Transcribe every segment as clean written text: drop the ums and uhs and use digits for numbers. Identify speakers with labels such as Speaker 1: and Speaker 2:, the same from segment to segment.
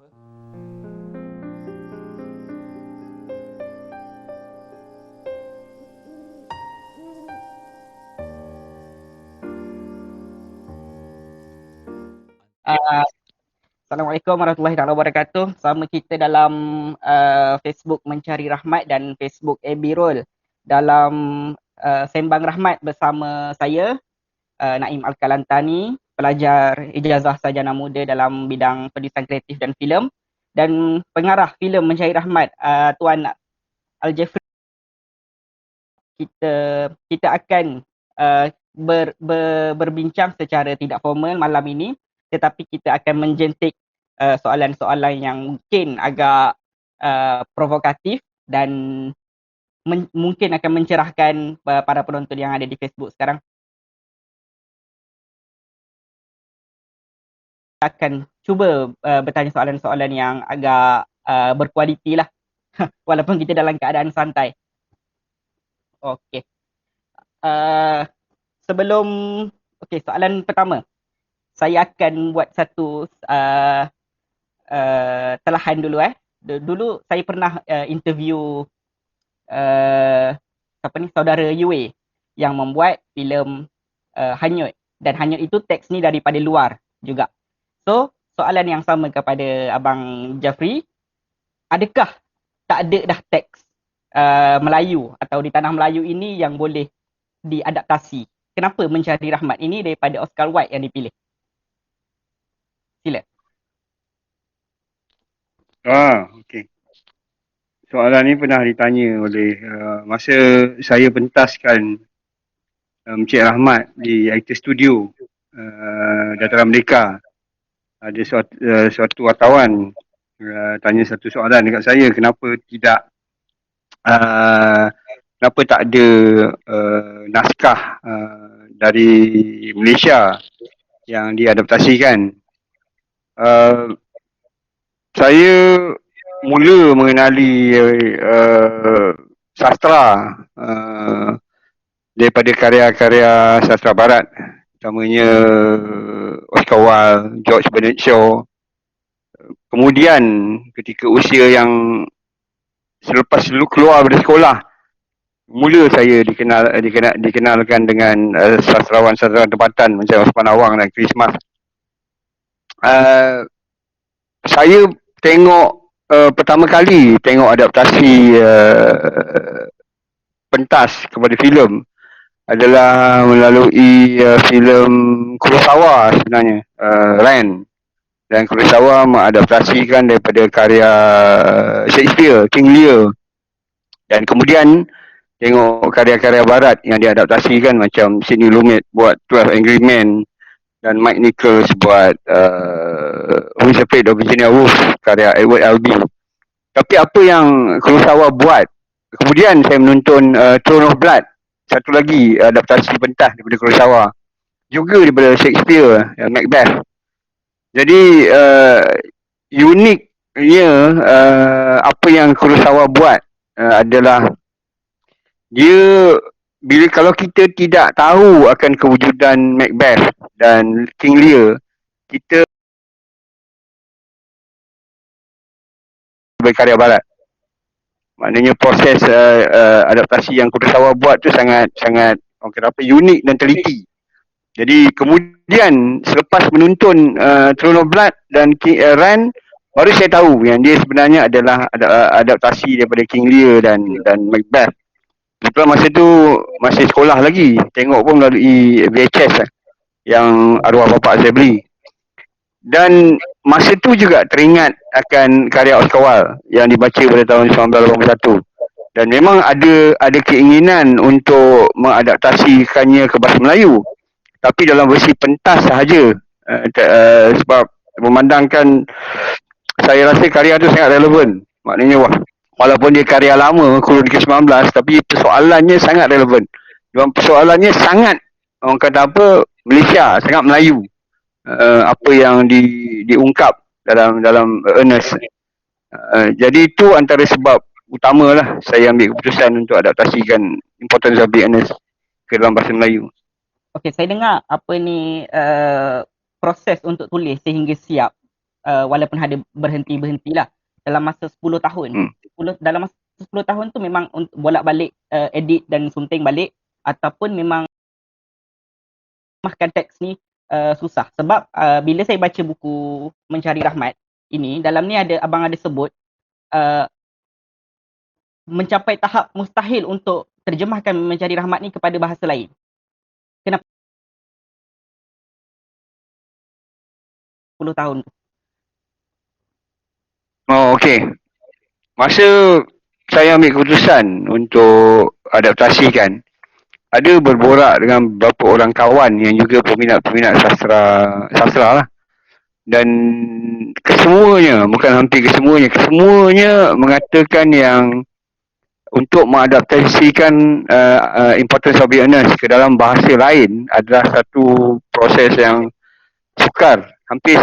Speaker 1: Uh, Assalamualaikum warahmatullahi wabarakatuh. Sama kita dalam Facebook Mencari Rahmat dan Facebook Abirul dalam Sembang Rahmat bersama saya Naim Al-Kalantani, pelajar ijazah sarjana muda dalam bidang penulisan kreatif dan filem, dan pengarah filem Mencari Rahmat Tuan Al-Jeffrey. Kita akan berbincang secara tidak formal malam ini, tetapi kita akan menjentik soalan-soalan yang mungkin agak provokatif dan mungkin akan mencerahkan para penonton yang ada di Facebook sekarang. Kita akan cuba bertanya soalan-soalan yang agak berkualiti lah, walaupun kita dalam keadaan santai. Okey. Sebelum soalan pertama, saya akan buat satu telahan dulu. Dulu saya pernah interview saudara Yue yang membuat filem Hanyut, dan Hanyut itu teks ni daripada luar juga. So soalan yang sama kepada Abang Jafri, adakah tak ada dah teks Melayu atau di tanah Melayu ini yang boleh diadaptasi? Kenapa Mencari Rahmat ini daripada Oscar Wilde yang dipilih? Sila.
Speaker 2: Okey. Soalan ni pernah ditanya oleh masa saya pentaskan Encik Rahmat di Actor Studio Dataran Merdeka. Ada suatu wartawan tanya satu soalan dekat saya, kenapa tak ada naskah dari Malaysia yang diadaptasikan. Saya mula mengenali sastra daripada karya-karya sastra barat, utamanya Oscar Wilde, George Bernard Shaw. Kemudian ketika usia yang selepas keluar dari sekolah, mula saya dikenalkan dengan sastrawan-sastrawan tempatan macam Osman Awang dan Christmas. Saya pertama kali tengok adaptasi pentas kepada filem adalah melalui filem Kurosawa sebenarnya, Ran. Dan Kurosawa mengadaptasikan daripada karya Shakespeare, King Lear. Dan kemudian tengok karya-karya barat yang diadaptasikan macam Sidney Lumet buat 12 Angry Men, dan Mike Nichols buat Who's Afraid of Virginia Woolf, karya Edward Albee. Tapi apa yang Kurosawa buat, kemudian saya menonton Throne of Blood, satu lagi adaptasi pentas daripada Kurosawa, juga daripada Shakespeare, Macbeth. Jadi uniknya apa yang Kurosawa buat adalah dia, kalau kita tidak tahu akan kewujudan Macbeth dan King Lear, kita berkarya barat. Maknanya proses adaptasi yang Kurosawa buat tu sangat unik dan teliti. Jadi kemudian selepas menonton Throne of Blood dan Ran, baru saya tahu yang dia sebenarnya adalah adaptasi daripada King Lear dan Macbeth. Kebetulan masa tu masih sekolah lagi, tengok pun melalui VHS yang arwah bapa saya beli. Dan masa tu juga teringat akan karya Oscar Wilde yang dibaca pada tahun 1981. Dan memang ada keinginan untuk mengadaptasikannya ke bahasa Melayu, tapi dalam versi pentas sahaja, sebab memandangkan, saya rasa karya tu sangat relevan. Maknanya walaupun dia karya lama, kurun ke-19, tapi persoalannya sangat relevan. Dan persoalannya sangat, orang kata apa, Malaysia, sangat Melayu. Apa yang diungkap dalam earnest. Jadi itu antara sebab utamalah saya ambil keputusan untuk adaptasikan Importance of Being Earnest ke dalam bahasa Melayu.
Speaker 1: Okey, saya dengar apa ni proses untuk tulis sehingga siap walaupun ada berhenti-berhenti lah dalam masa 10 tahun. 10, dalam masa 10 tahun tu memang bolak-balik edit dan sunting balik, ataupun memang mahkan teks ni susah. Sebab bila saya baca buku Mencari Rahmat ini, dalam ni abang ada sebut mencapai tahap mustahil untuk terjemahkan Mencari Rahmat ni kepada bahasa lain. Kenapa 10 tahun?
Speaker 2: Oh, okey. Masa saya ambil keputusan untuk adaptasikan, ada berborak dengan beberapa orang kawan yang juga peminat-peminat sastra lah. Dan kesemuanya, bukan hampir kesemuanya mengatakan yang untuk mengadaptasikan importance of awareness ke dalam bahasa lain adalah satu proses yang sukar,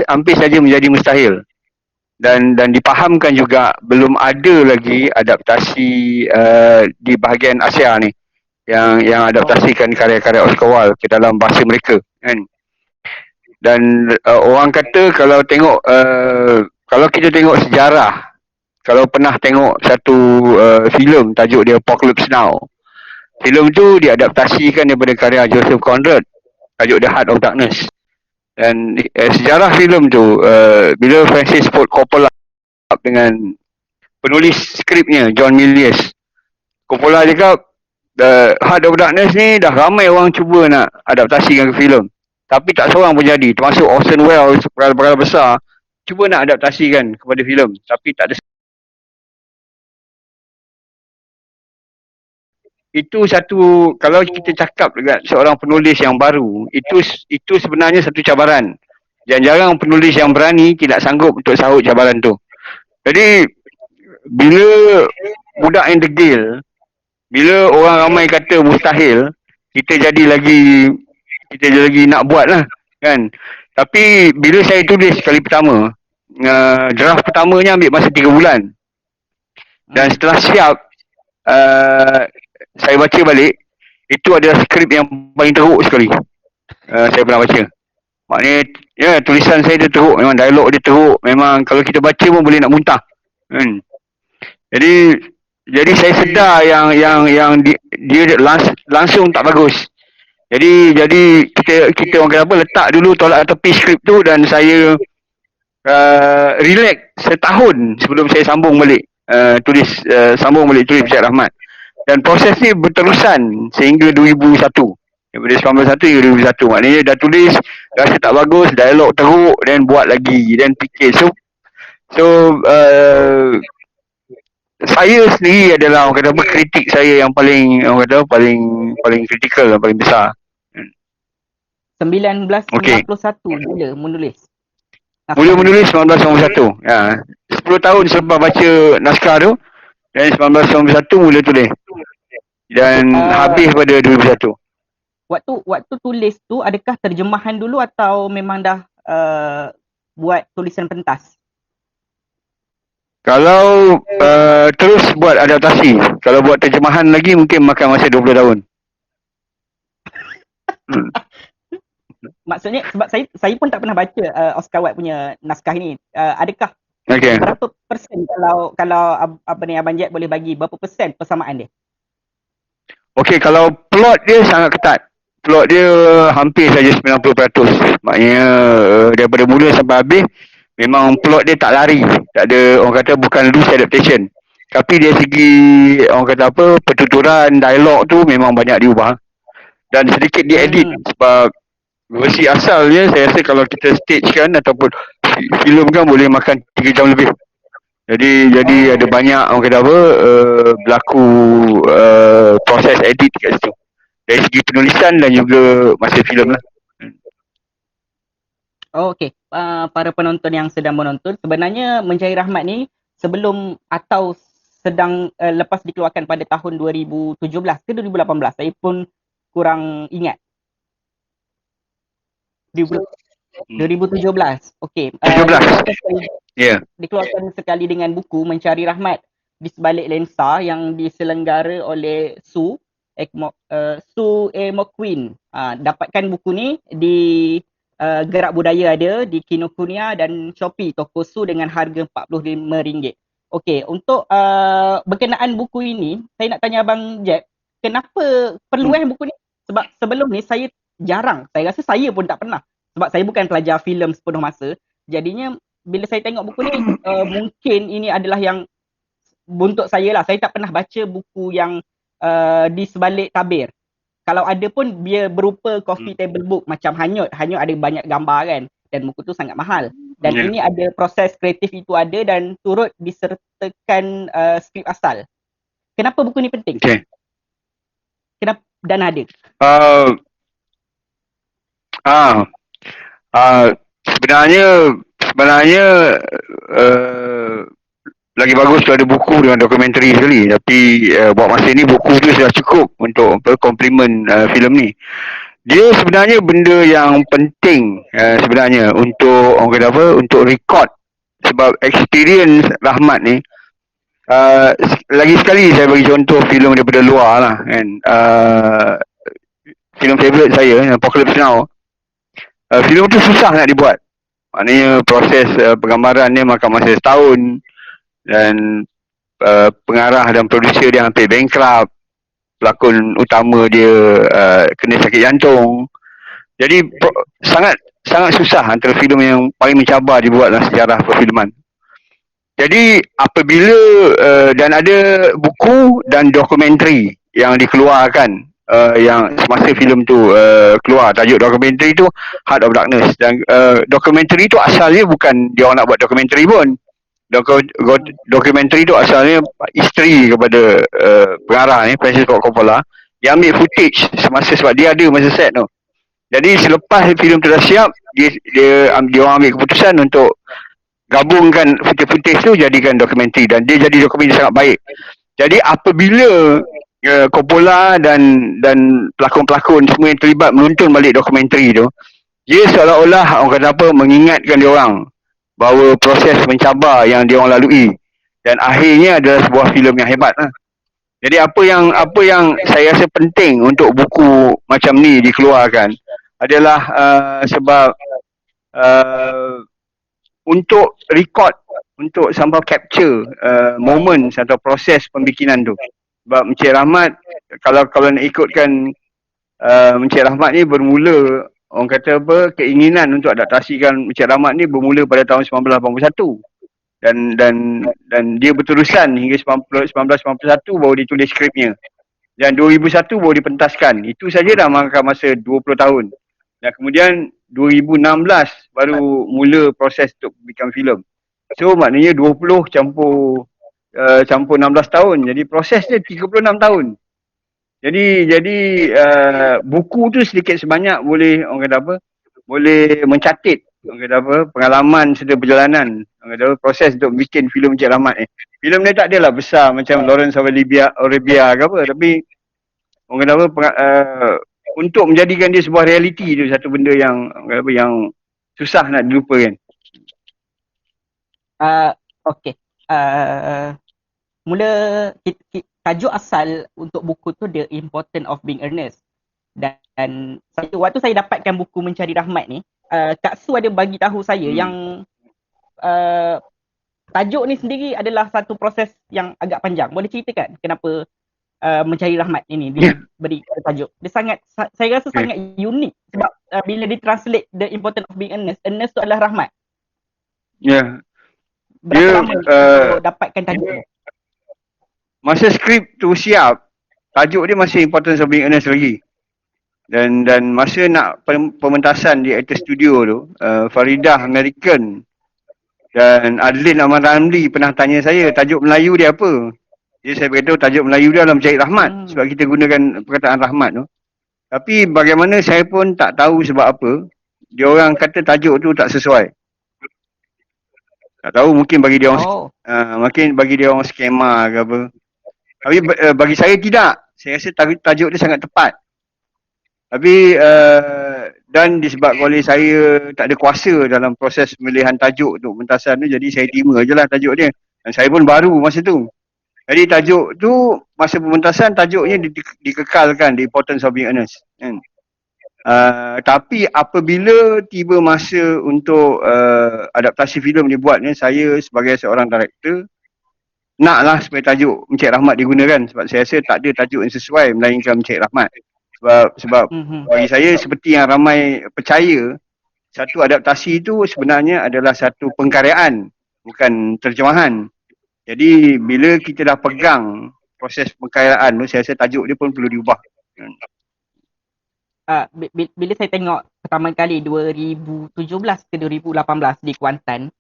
Speaker 2: hampir saja menjadi mustahil. Dan dipahamkan juga belum ada lagi adaptasi di bahagian Asia ni yang adaptasikan karya-karya Oscar Wilde ke dalam bahasa mereka, kan. Dan orang kata kalau tengok kalau kita tengok sejarah, kalau pernah tengok satu filem tajuk dia Apocalypse Now, filem tu diadaptasikan daripada karya Joseph Conrad, tajuk dia Heart of Darkness. Dan sejarah filem tu bila Francis Ford Coppola dengan penulis skripnya John Milius, Coppola cakap Heart of Darkness ni dah ramai orang cuba nak adaptasikan ke filem, tapi tak seorang pun jadi, termasuk Orson Welles, perkara-perkara besar cuba nak adaptasikan kepada filem, tapi tak ada. Itu satu, kalau kita cakap dekat seorang penulis yang baru, itu sebenarnya satu cabaran. Jarang-jarang penulis yang berani tidak sanggup untuk sahut cabaran tu. Jadi bila budak yang degil, bila orang ramai kata mustahil, kita jadi lagi nak buat lah, kan. Tapi bila saya tulis kali pertama, draft pertamanya ambil masa 3 bulan. Dan setelah siap, saya baca balik, itu adalah skrip yang paling teruk sekali saya pernah baca. Maknanya, ya, tulisan saya dia teruk, memang dialog dia teruk, memang kalau kita baca pun boleh nak muntah. Jadi saya sedar yang dia langsung tak bagus. Jadi kita orang kata apa, letak dulu tolak tepi skrip tu, dan saya relax setahun sebelum saya sambung balik tulis Mencari Rahmat. Dan proses ni berterusan sehingga 2001. Daripada 1991 hingga 2001. Maknanya dah tulis, rasa tak bagus, dialog teruk, dan buat lagi, dan fikir. So saya sendiri adalah orang kata apa, kritik saya yang paling orang kata paling kritikal dan paling besar.
Speaker 1: 1991 mula menulis.
Speaker 2: Mula menulis 1991. Ya. 10 tahun selepas baca naskah tu, dan 1991 mula tulis. Dan habis pada 2001.
Speaker 1: Waktu tulis tu, adakah terjemahan dulu atau memang dah buat tulisan pentas?
Speaker 2: Kalau terus buat adaptasi, kalau buat terjemahan lagi mungkin makan masa 20 tahun.
Speaker 1: Maksudnya sebab saya pun tak pernah baca Oscar Wilde punya naskah ini. Adakah berapa persen, kalau Abang Jack boleh bagi berapa persen persamaan dia? Okey,
Speaker 2: kalau plot dia sangat ketat. Plot dia hampir saja 90%. Maknanya daripada mula sampai habis memang plot dia tak lari. Tak ada, orang kata bukan loose adaptation. Tapi dari segi orang kata apa, pertuturan, dialog tu memang banyak diubah. Dan sedikit diedit sebab versi asalnya saya rasa kalau kita stage kan ataupun filem kan boleh makan 3 jam lebih. Jadi ada banyak orang kata apa, berlaku proses edit kat situ. Dari segi penulisan dan juga masa filem lah.
Speaker 1: Okey, para penonton yang sedang menonton, sebenarnya Mencari Rahmat ni sebelum atau sedang lepas dikeluarkan pada tahun 2017 ke 2018, saya pun kurang ingat. 2017. Okey.
Speaker 2: 17.
Speaker 1: Dikeluarkan sekali dengan buku Mencari Rahmat di sebalik lensa yang diselenggara oleh Sue A. McQueen. Dapatkan buku ni di Gerak Budaya ada di Kinokuniya dan Shopee Tokosu dengan harga RM45. Okey, untuk berkenaan buku ini, saya nak tanya Abang Jeb, kenapa perlu
Speaker 2: Hmm.
Speaker 1: buku ni? Sebab sebelum ni saya jarang, saya rasa saya pun tak pernah. Sebab saya bukan pelajar filem sepenuh masa. Jadinya bila saya tengok buku ni, mungkin ini adalah yang untuk saya lah. Saya tak pernah baca buku yang di sebalik tabir. Kalau ada pun dia berupa coffee table book macam Hanyut. Hanyut ada banyak gambar kan dan buku tu sangat mahal. Dan
Speaker 2: Ya.
Speaker 1: ini ada proses kreatif itu ada dan turut disertakan skrip asal. Kenapa buku ni penting?
Speaker 2: Okay.
Speaker 1: Kenapa dan ada?
Speaker 2: Uh, ah, sebenarnya uh, lagi bagus tu ada buku dengan dokumentari sekali, tapi buat masa ni buku tu sudah cukup untuk komplement filem ni. Dia sebenarnya benda yang penting sebenarnya untuk orang kata apa, untuk record, sebab experience Rahmat ni lagi sekali saya bagi contoh filem daripada luar lah kan. Filem favourite saya Apocalypse Now, filem tu susah nak dibuat. Maknanya proses penggambaran dia makan masa setahun, dan pengarah dan producer dia hampir bankrupt, pelakon utama dia kena sakit jantung. Jadi sangat susah, antara filem yang paling mencabar dibuat dalam sejarah perfilman. Jadi apabila dan ada buku dan dokumentari yang dikeluarkan yang semasa filem tu keluar, tajuk dokumentari tu Heart of Darkness, dan dokumentari tu asalnya bukan dia orang nak buat dokumentari pun. Dokumentari tu asalnya isteri kepada pengarah ni, Francis Ford Coppola. Dia ambil footage semasa, sebab dia ada masa set tu. Jadi selepas filem tu dah siap, dia orang ambil keputusan untuk gabungkan footage tu jadikan dokumentari, dan dia jadi dokumentari sangat baik. Jadi apabila Coppola dan pelakon-pelakon semua yang terlibat menonton balik dokumentari tu, dia seolah-olah orang kata apa, mengingatkan dia orang bahawa proses mencabar yang dia orang lalui dan akhirnya adalah sebuah filem yang hebat lah. Jadi apa yang saya rasa penting untuk buku macam ni dikeluarkan adalah sebab untuk record, untuk sampai capture moments atau proses pembikinan tu. Sebab Encik Rahmat, kalau nak ikutkan Encik Rahmat ni bermula, orang kata apa, keinginan untuk adaptasikan Encik Rahmat ni bermula pada tahun 1981. Dan dia berterusan hingga 1991 baru dia tulis skripnya. Dan 2001 baru dipentaskan. Itu saja dah makan masa 20 tahun. Dan kemudian 2016 baru mula proses untuk bikin filem. So maknanya 20 campur 16 tahun. Jadi proses dia 36 tahun. Jadi buku tu sedikit sebanyak boleh, orang kata apa, boleh mencatat, orang kata apa, pengalaman serta perjalanan, orang kata apa, proses untuk bikin filem Encik Rahmat ni. Filem ni tak adalah besar macam Lawrence of Arabia ke apa, tapi orang kata apa, untuk menjadikan dia sebuah realiti tu satu benda yang, orang kata apa, yang susah nak dilupakan.
Speaker 1: Okey. Mula tajuk asal untuk buku tu The Importance of Being Earnest. Dan waktu saya dapatkan buku Mencari Rahmat ni, Kak Su ada bagi tahu saya yang tajuk ni sendiri adalah satu proses yang agak panjang. Boleh ceritakan kenapa Mencari Rahmat ini diberi tajuk? Dia sangat, saya rasa sangat unik sebab bila ditranslate The Importance of Being Earnest, earnest tu adalah rahmat.
Speaker 2: Ya.
Speaker 1: Berapa lama untuk dapatkan tajuk tu?
Speaker 2: Masa skrip tu siap, tajuk dia masih Importance of Being Earnest lagi. Dan masa nak pementasan di Actor Studio tu, Faridah American dan Adlin Ahmad Ramli pernah tanya saya tajuk Melayu dia apa. Jadi saya beritahu tajuk Melayu dia adalah Mencari Rahmat, sebab kita gunakan perkataan rahmat tu. Tapi bagaimana saya pun tak tahu sebab apa dia orang kata tajuk tu tak sesuai. Tak tahu, mungkin bagi dia orang mungkin bagi dia orang skema ke apa. Tapi bagi saya tidak. Saya rasa tajuk dia sangat tepat. Tapi dan disebabkan oleh saya tak ada kuasa dalam proses pemilihan tajuk untuk pementasan tu, jadi saya terima je lah tajuk dia. Dan saya pun baru masa tu. Jadi tajuk tu masa pementasan, tajuknya dikekalkan, The Importance of Being Earnest. Tapi apabila tiba masa untuk adaptasi filem dibuatnya, saya sebagai seorang director naklah supaya tajuk Encik Rahmat digunakan, sebab saya rasa tak ada tajuk yang sesuai melainkan Encik Rahmat. Sebab
Speaker 1: Mhm.
Speaker 2: bagi saya seperti yang ramai percaya, satu adaptasi itu sebenarnya adalah satu pengkaryaan, bukan terjemahan. Jadi bila kita dah pegang proses pengkaryaan tu, saya rasa tajuk dia pun perlu diubah.
Speaker 1: Bila saya tengok pertama kali 2017 ke 2018 di Kuantan,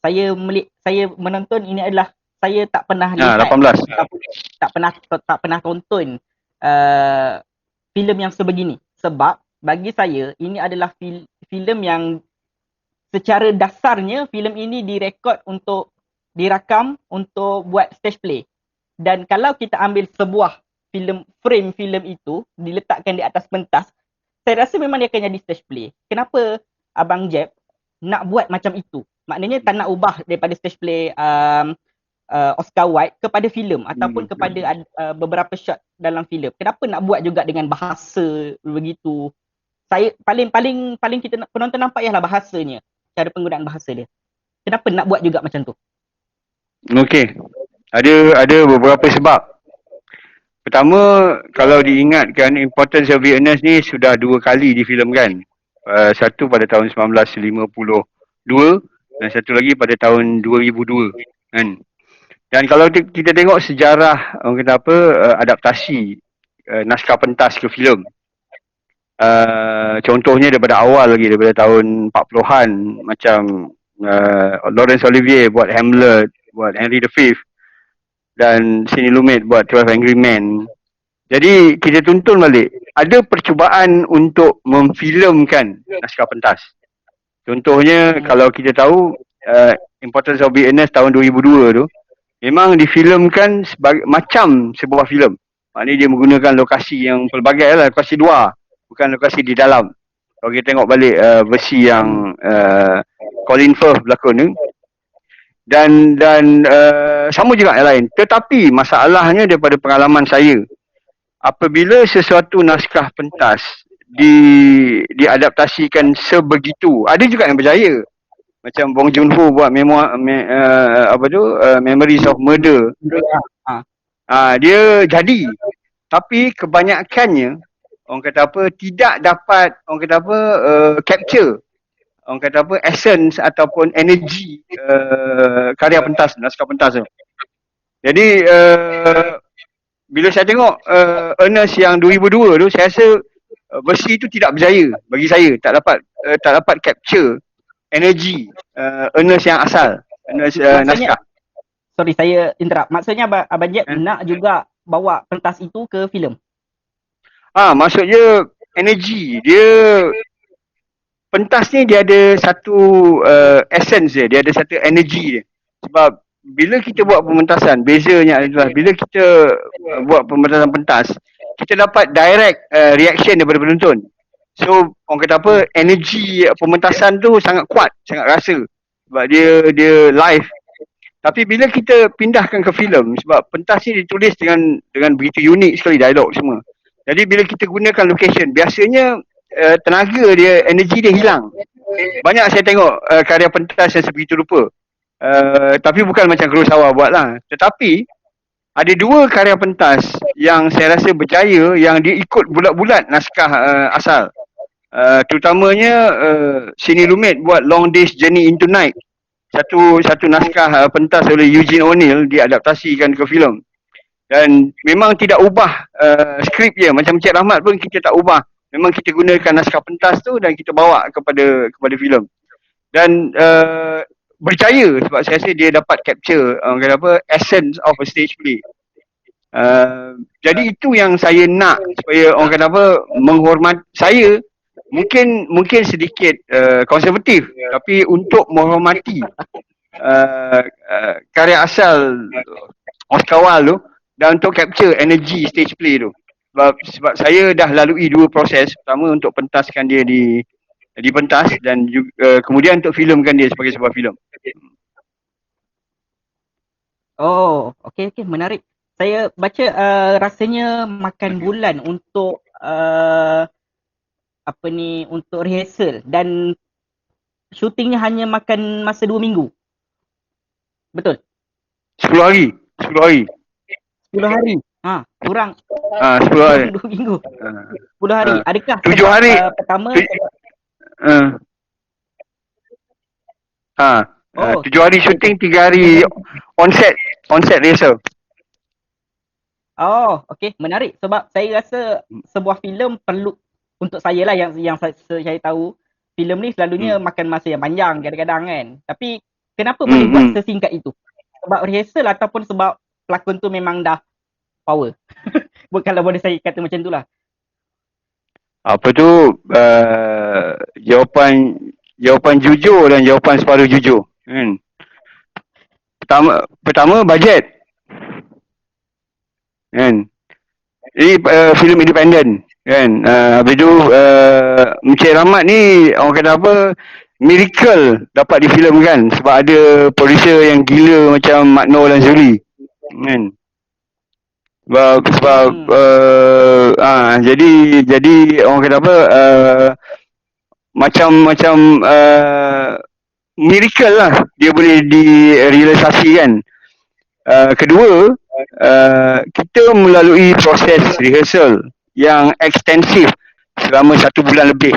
Speaker 1: saya menonton ini adalah saya tak pernah lihat
Speaker 2: 18.
Speaker 1: ataupun tak pernah tonton uh, filem yang sebegini, sebab bagi saya ini adalah filem yang secara dasarnya filem ini dirakam untuk buat stage play. Dan kalau kita ambil sebuah frame filem itu diletakkan di atas pentas, saya rasa memang dia akan jadi stage play. Kenapa Abang Jeb nak buat macam itu? Maknanya tak nak ubah daripada stage play Oscar Wilde kepada filem ataupun kepada beberapa shot dalam filem. Kenapa nak buat juga dengan bahasa begitu? Saya paling kita penonton nampak ialah bahasanya, cara penggunaan bahasa dia. Kenapa nak buat juga macam tu?
Speaker 2: Okey. Ada beberapa sebab. Pertama, kalau diingatkan, Importance of Vietnam ni sudah 2 kali difilmkan. Satu pada tahun 1952 dan satu lagi pada tahun 2002. Kan? Dan kalau kita tengok sejarah, orang kata apa, adaptasi naskah pentas ke filem. Contohnya daripada awal lagi, daripada tahun 40-an, macam Laurence Olivier buat Hamlet, buat Henry V, dan Sidney Lumet buat 12 Angry Men. Jadi kita tuntun balik, ada percubaan untuk memfilmkan naskah pentas. Contohnya kalau kita tahu Importance of Vietnam tahun 2002 tu memang difilmkan sebagai macam sebuah filem. Maknanya dia menggunakan lokasi yang pelbagai lah, lokasi luar, bukan lokasi di dalam. Kalau kita tengok balik versi yang Colin Firth berlakon ni, dan sama juga yang lain. Tetapi masalahnya daripada pengalaman saya, apabila sesuatu naskah pentas diadaptasikan sebegitu, ada juga yang berjaya. Macam Bong Joon-ho buat Memories of Murder. Dia jadi. Tapi kebanyakannya orang kata apa, tidak dapat orang kata apa, capture orang kata apa, essence ataupun energi karya pentas, naskah pentas tu. Jadi bila saya tengok Ernest yang 2002 tu, saya rasa versi tu tidak berjaya bagi saya, tak dapat capture energi Ernest yang asal, Ernest naskah.
Speaker 1: Sorry, saya interrupt. Maksudnya Abang Jeb nak juga bawa pentas itu ke filem?
Speaker 2: Maksudnya energi dia, pentas ni dia ada satu essence dia ada satu energi dia. Sebab bila kita buat pementasan, bezanya adalah bila kita buat pementasan pentas, kita dapat direct reaction daripada penonton. So orang kata apa, energi pementasan tu sangat kuat, sangat rasa, sebab dia live. Tapi bila kita pindahkan ke filem, sebab pentas ni ditulis dengan begitu unik sekali dialog semua. Jadi bila kita gunakan location, biasanya tenaga dia, energi dia hilang. Banyak saya tengok karya pentas yang sebegitu rupa. Tapi bukan macam Kurosawa buat lah. Tetapi ada 2 karya pentas yang saya rasa berjaya, yang dia ikut bulat-bulat naskah asal. Terutamanya Sidney Lumet buat Long Day's Journey into Night. Satu naskah pentas oleh Eugene O'Neill diadaptasikan ke filem. Dan memang tidak ubah skrip dia. Macam Encik Rahmat pun kita tak ubah. Memang kita gunakan naskah pentas tu dan kita bawa kepada filem. Dan berjaya sebab saya rasa dia dapat capture essence of a stage play. Jadi itu yang saya nak, supaya orang kata apa, menghormat saya mungkin sedikit konservatif, tapi untuk menghormati karya asal Oscar Wilde tu, dan untuk capture energi stage play tu. Sebab saya dah lalui 2 proses. Pertama untuk pentaskan dia di pentas, dan juga, kemudian untuk filmkan dia sebagai sebuah filem.
Speaker 1: Oh, okey, menarik. Saya baca rasanya makan bulan untuk apa ni untuk rehearsal dan syutingnya hanya makan masa 2 minggu. Betul?
Speaker 2: 10 hari. 10 hari.
Speaker 1: 10 hari. Kurang
Speaker 2: 10 hari.
Speaker 1: 2 minggu.
Speaker 2: Ha.
Speaker 1: 10 hari.
Speaker 2: Ha.
Speaker 1: Adakah
Speaker 2: 7
Speaker 1: sebab
Speaker 2: hari.
Speaker 1: pertama
Speaker 2: Uh, 7 hari syuting, 3 hari on set rehearsal.
Speaker 1: okey, menarik sebab saya rasa sebuah filem perlu untuk saya lah yang saya tahu filem ni selalunya makan masa yang panjang kadang-kadang kan. Tapi kenapa boleh buat sesingkat itu? Sebab rehearsal ataupun sebab pelakon tu memang dah power? Kalau boleh saya kata macam tu lah.
Speaker 2: Apa tu jawapan jujur dan jawapan separuh jujur. Pertama bajet. Kan? Ini filem independen kan. Habis tu Encik Rahmat ni orang kata apa, miracle dapat difilmkan sebab ada producer yang gila macam Mak Noor dan Zuli kan. Sebab jadi orang kata apa, macam miracle lah dia boleh direalisasikan. Kedua, kita melalui proses rehearsal yang ekstensif selama 1 bulan lebih.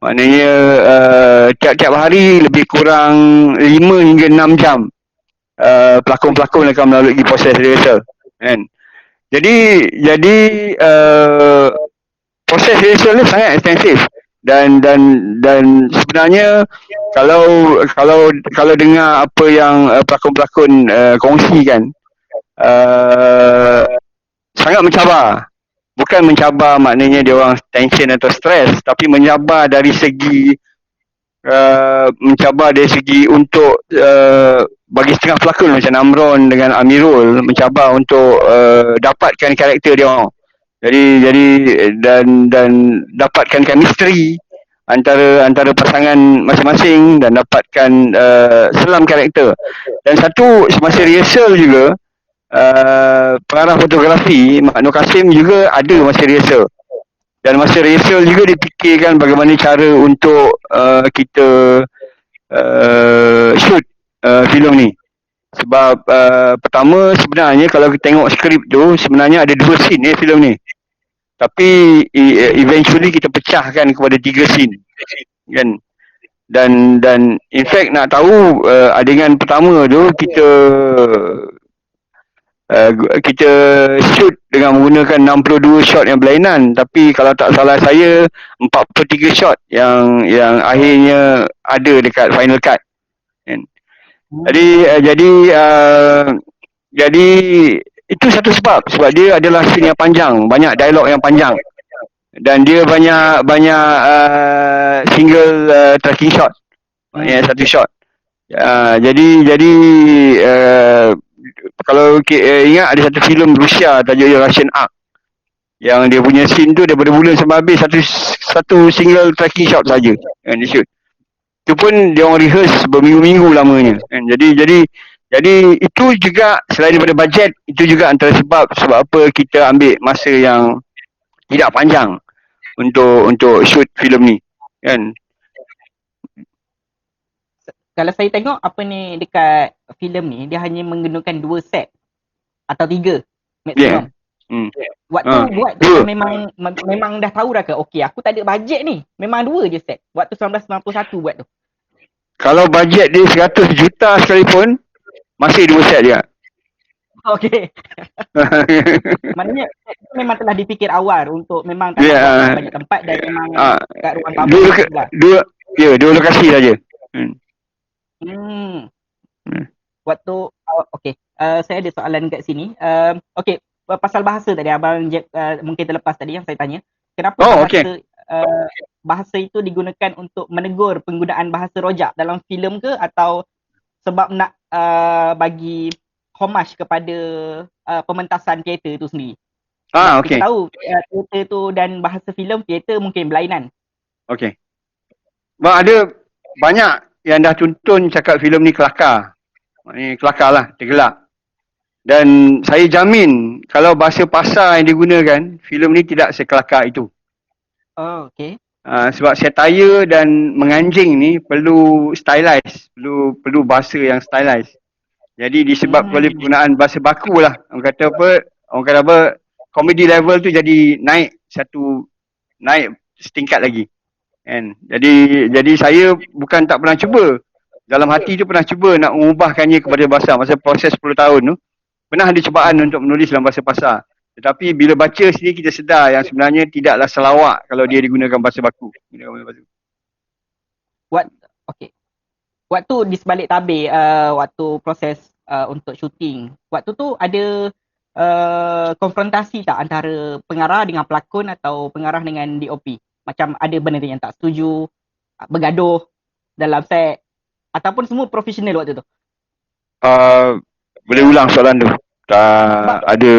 Speaker 2: Maknanya tiap-tiap hari lebih kurang 5 hingga 6 jam pelakon-pelakon akan melalui proses rehearsal kan. Jadi proses rehearsal ni sangat ekstensif dan sebenarnya kalau dengar apa yang pelakon-pelakon kongsikan, sangat mencabar. Bukan mencabar maknanya dia orang tension atau stres, tapi mencabar dari segi untuk bagi setengah pelakon macam Amron dengan Amirul mencabar untuk dapatkan karakter dia orang. Jadi dan dapatkan chemistry antara pasangan masing-masing dan dapatkan selam karakter. Dan satu semasa rehearsal juga, pengarah fotografi Mak Noor Kasim juga ada masa rehearsal. Dan masa rehearsal juga dipikirkan bagaimana cara untuk kita shoot filem ni. Sebab pertama sebenarnya kalau kita tengok skrip tu, sebenarnya ada 2 scene filem ni. Tapi eventually kita pecahkan kepada 3 scene kan. Dan in fact nak tahu adegan pertama tu kita shoot dengan menggunakan 62 shot yang berlainan, tapi kalau tak salah saya 43 shot yang akhirnya ada dekat final cut kan. Jadi itu satu sebab dia adalah scene yang panjang, banyak dialog yang panjang dan dia banyak single tracking shot, maknanya satu shot. Jadi kalau ingat ada satu filem Rusia tajuk Russian Ark yang dia punya scene tu daripada mula sampai habis satu single tracking shot saja kan dia shoot. Itu pun dia orang rehearse berminggu-minggu lamanya kan. Jadi itu juga selain daripada bajet, itu juga antara sebab apa kita ambil masa yang tidak panjang untuk shoot filem ni kan.
Speaker 1: Kalau saya tengok apa ni dekat filem ni, dia hanya menggunakan 2 set atau 3 maksimum. Waktu buat tu memang dah tahu dah ke, okey aku tak ada bajet ni, memang 2 je set waktu 1991 buat tu.
Speaker 2: Kalau bajet dia 100 juta sekalipun masih 2 set je.
Speaker 1: Okey. Maknanya memang telah dipikir awal untuk memang tak ada banyak tempat dan memang kat ruang tamu.
Speaker 2: Dua lokasi saja.
Speaker 1: Waktu okey, saya ada soalan kat sini. Okey, pasal bahasa tadi abang mungkin terlepas tadi yang saya tanya. Kenapa bahasa itu digunakan untuk menegur penggunaan bahasa rojak dalam filem ke, atau sebab nak bagi homage kepada pementasan teater itu sendiri?
Speaker 2: Okey.
Speaker 1: Kita tahu teater tu dan bahasa filem teater mungkin berlainan.
Speaker 2: Okey. Ada banyak yang dah tuntun cakap filem ni kelakar. Maknanya kelakar lah, tergelak. Dan saya jamin kalau bahasa pasar yang digunakan, filem ni tidak sekelakar itu.
Speaker 1: Okey.
Speaker 2: Sebab satire dan menganjing ni perlu stylize, perlu bahasa yang stylize. Jadi disebabkan oleh penggunaan bahasa baku lah. Orang kata apa, comedy level tu jadi naik setingkat lagi. Kan? Jadi saya bukan tak pernah cuba. Dalam hati tu pernah cuba nak mengubahkannya kepada bahasa. Masa proses 10 tahun tu, pernah ada cubaan untuk menulis dalam bahasa pasar. Tetapi bila baca sendiri kita sedar yang sebenarnya tidaklah selawak kalau dia digunakan bahasa baku.
Speaker 1: Okay. Waktu di sebalik tabir, waktu proses untuk syuting, waktu tu ada konfrontasi tak antara pengarah dengan pelakon atau pengarah dengan DOP? Macam ada benda yang tak setuju, bergaduh dalam set, ataupun semua profesional waktu tu?
Speaker 2: Boleh ulang soalan tu? Ada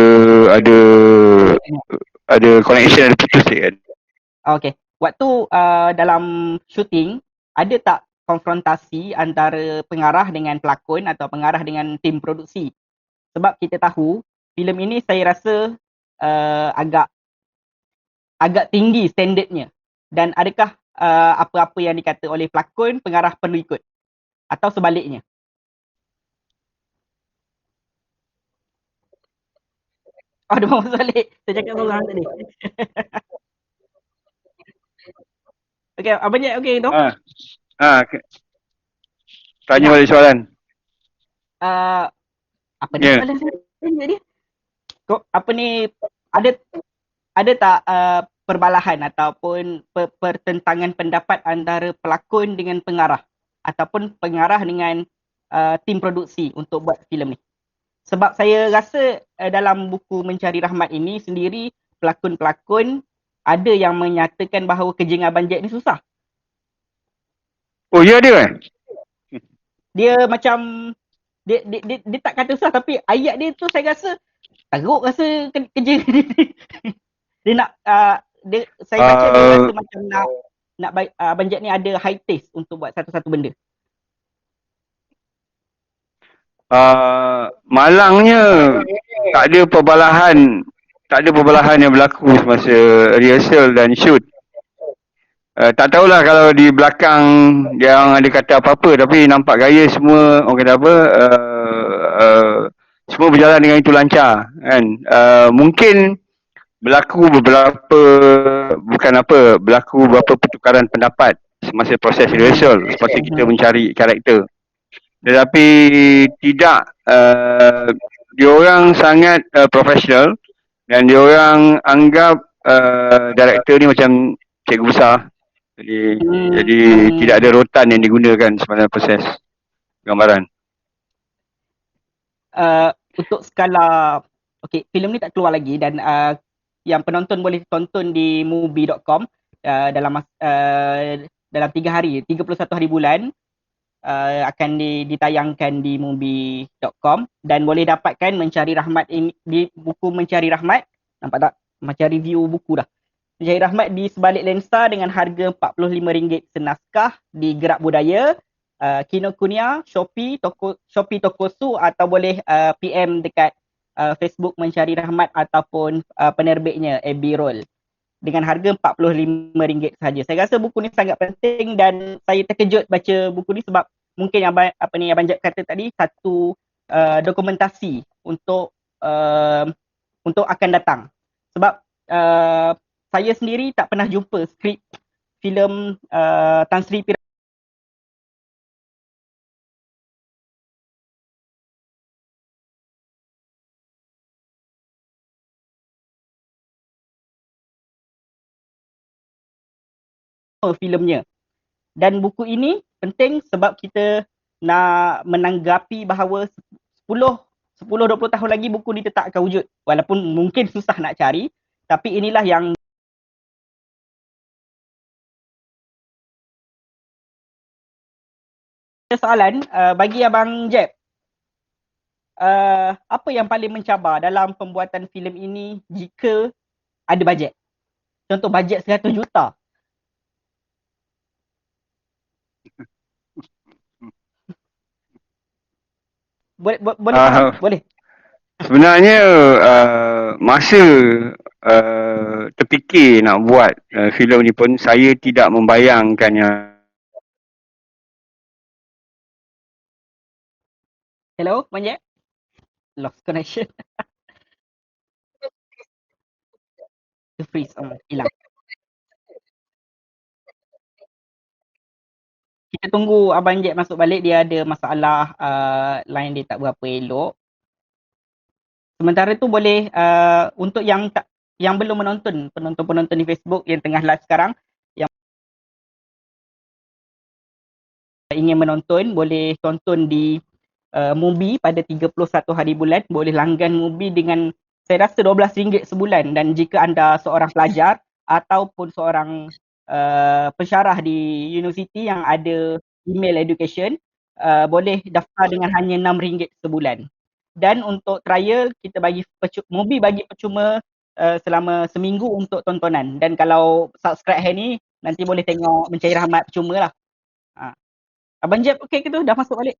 Speaker 2: connection, ada putus sikit kan?
Speaker 1: Okay. Waktu dalam syuting, ada tak konfrontasi antara pengarah dengan pelakon atau pengarah dengan tim produksi? Sebab kita tahu filem ini saya rasa agak tinggi standardnya, dan adakah apa-apa yang dikata oleh pelakon pengarah perlu ikut atau sebaliknya? Oh, dia mahu balik. Saya cakap seorang tadi. Okay, Abang Jack, okay tu?
Speaker 2: Tanya balik soalan.
Speaker 1: Apa ni soalan saya tadi? Apa ni, ada tak perbalahan ataupun pertentangan pendapat antara pelakon dengan pengarah ataupun pengarah dengan tim produksi untuk buat filem ni? Sebab saya rasa dalam buku Mencari Rahmat ini sendiri, pelakon-pelakon ada yang menyatakan bahawa kerja Abang Jack ni susah.
Speaker 2: Oh, ya dia kan?
Speaker 1: Dia macam dia tak kata susah, tapi ayat dia tu saya rasa teruk rasa kerja dia. Dia nak saya baca dia rasa macam nak Abang Jack ni ada high taste untuk buat satu-satu benda.
Speaker 2: Malangnya tak ada perbalahan yang berlaku semasa rehearsal dan shoot. Tak tahulah kalau di belakang dia orang ada kata apa-apa, tapi nampak gaya semua, orang kata apa, semua berjalan dengan itu lancar kan. Mungkin berlaku beberapa pertukaran pendapat semasa proses rehearsal seperti kita mencari karakter. Tetapi tidak, diorang sangat profesional dan diorang anggap director ni macam cikgu besar. Jadi tidak ada rotan yang digunakan sepanjang proses gambaran.
Speaker 1: Untuk skala, okay, filem ni tak keluar lagi dan yang penonton boleh tonton di movie.com dalam 3 hari, 31 hari bulan. Akan ditayangkan di movie.com dan boleh dapatkan Mencari Rahmat ini di buku Mencari Rahmat. Nampak tak? Macam review buku dah. Mencari Rahmat di sebalik lensa dengan harga RM45 senaskah di Gerak Budaya, Kinokuniya, Shopee Tokosu, atau boleh PM dekat Facebook Mencari Rahmat ataupun penerbitnya Ebirol dengan harga RM45 sahaja. Saya rasa buku ni sangat penting dan saya terkejut baca buku ni sebab mungkin Abang Jack kata tadi, satu dokumentasi untuk akan datang. Sebab saya sendiri tak pernah jumpa skrip filem Tan Sri P. Filmnya. Dan buku ini penting sebab kita nak menanggapi bahawa 10-20 tahun lagi buku ni tetap akan wujud. Walaupun mungkin susah nak cari, tapi inilah yang soalan bagi Abang Jeb. Apa yang paling mencabar dalam pembuatan filem ini jika ada bajet? Contoh bajet 100 juta. Boleh?
Speaker 2: Sebenarnya masa terfikir nak buat filem ni pun saya tidak membayangkannya.
Speaker 1: Hello, Manja? Lost connection. Freeze, hilang. Kita tunggu Abang Jack masuk balik, dia ada masalah line dia tak berapa elok. Sementara tu boleh untuk yang belum menonton, penonton-penonton di Facebook yang tengah live sekarang, yang ingin menonton boleh tonton di Mubi pada 31 hari bulan, boleh langgan Mubi dengan saya rasa RM12 sebulan, dan jika anda seorang pelajar ataupun seorang pensyarah di universiti yang ada email education, boleh daftar dengan hanya RM6 sebulan. Dan untuk trial kita bagi Mubi bagi percuma selama seminggu untuk tontonan, dan kalau subscribe hari ni nanti boleh tengok Mencari Rahmat percuma lah. Abang Jeb okey ke tu? Dah masuk balik?